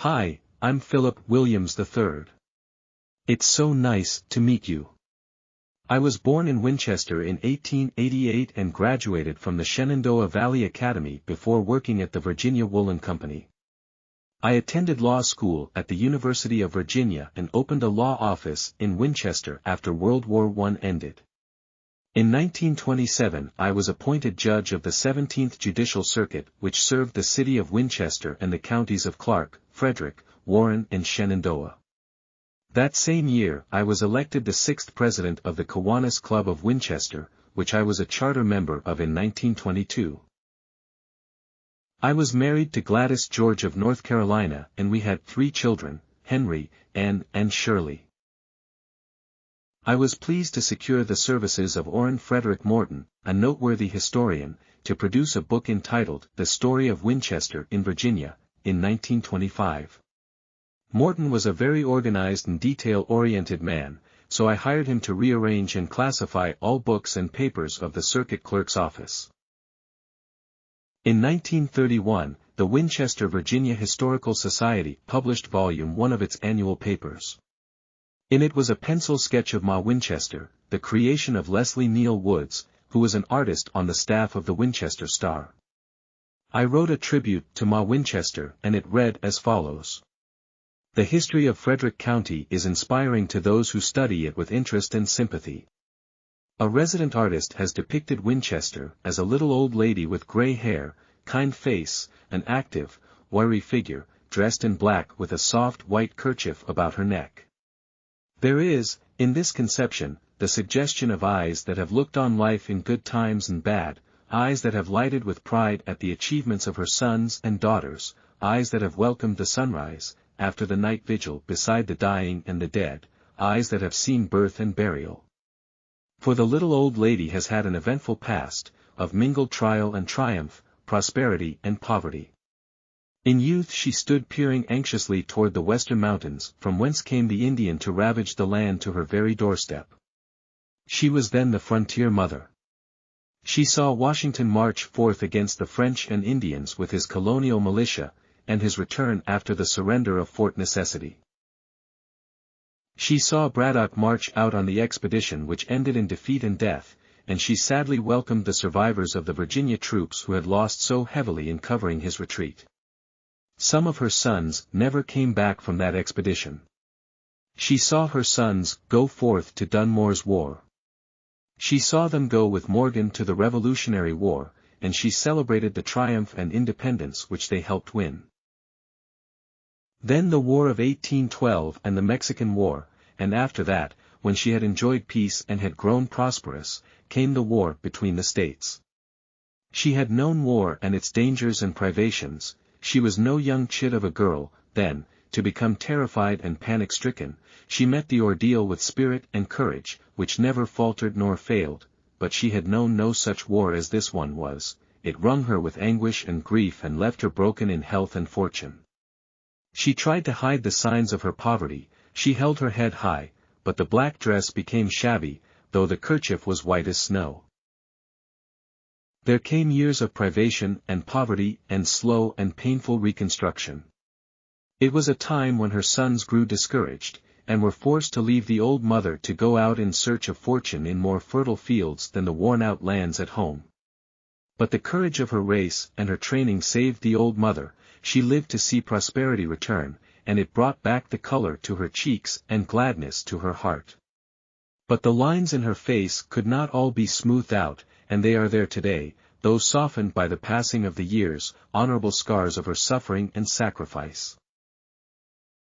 Hi, I'm Philip Williams III. It's so nice to meet you. I was born in Winchester in 1888 and graduated from the Shenandoah Valley Academy before working at the Virginia Woolen Company. I attended law school at the University of Virginia and opened a law office in Winchester after World War I ended. In 1927 I was appointed judge of the 17th Judicial Circuit, which served the city of Winchester and the counties of Clark, Frederick, Warren and Shenandoah. That same year I was elected the 6th president of the Kiwanis Club of Winchester, which I was a charter member of in 1922. I was married to Gladys George of North Carolina and we had 3 children, Henry, Anne and Shirley. I was pleased to secure the services of Orrin Frederick Morton, a noteworthy historian, to produce a book entitled The Story of Winchester in Virginia, in 1925. Morton was a very organized and detail-oriented man, so I hired him to rearrange and classify all books and papers of the circuit clerk's office. In 1931, the Winchester Virginia Historical Society published Volume 1 of its annual papers. In it was a pencil sketch of Ma Winchester, the creation of Leslie Neal Woods, who was an artist on the staff of the Winchester Star. I wrote a tribute to Ma Winchester and it read as follows. The history of Frederick County is inspiring to those who study it with interest and sympathy. A resident artist has depicted Winchester as a little old lady with gray hair, kind face, an active, wiry figure, dressed in black with a soft white kerchief about her neck. There is, in this conception, the suggestion of eyes that have looked on life in good times and bad, eyes that have lighted with pride at the achievements of her sons and daughters, eyes that have welcomed the sunrise, after the night vigil beside the dying and the dead, eyes that have seen birth and burial. For the little old lady has had an eventful past, of mingled trial and triumph, prosperity and poverty. In youth she stood peering anxiously toward the western mountains, from whence came the Indian to ravage the land to her very doorstep. She was then the frontier mother. She saw Washington march forth against the French and Indians with his colonial militia, and his return after the surrender of Fort Necessity. She saw Braddock march out on the expedition which ended in defeat and death, and she sadly welcomed the survivors of the Virginia troops who had lost so heavily in covering his retreat. Some of her sons never came back from that expedition. She saw her sons go forth to Dunmore's War. She saw them go with Morgan to the Revolutionary War, and she celebrated the triumph and independence which they helped win. Then the War of 1812 and the Mexican War, and after that, when she had enjoyed peace and had grown prosperous, came the war between the states. She had known war and its dangers and privations. She was no young chit of a girl, then, to become terrified and panic-stricken. She met the ordeal with spirit and courage, which never faltered nor failed, but she had known no such war as this one was. It wrung her with anguish and grief and left her broken in health and fortune. She tried to hide the signs of her poverty, she held her head high, but the black dress became shabby, though the kerchief was white as snow. There came years of privation and poverty and slow and painful reconstruction. It was a time when her sons grew discouraged, and were forced to leave the old mother to go out in search of fortune in more fertile fields than the worn-out lands at home. But the courage of her race and her training saved the old mother. She lived to see prosperity return, and it brought back the color to her cheeks and gladness to her heart. But the lines in her face could not all be smoothed out, and they are there today, though softened by the passing of the years, honorable scars of her suffering and sacrifice.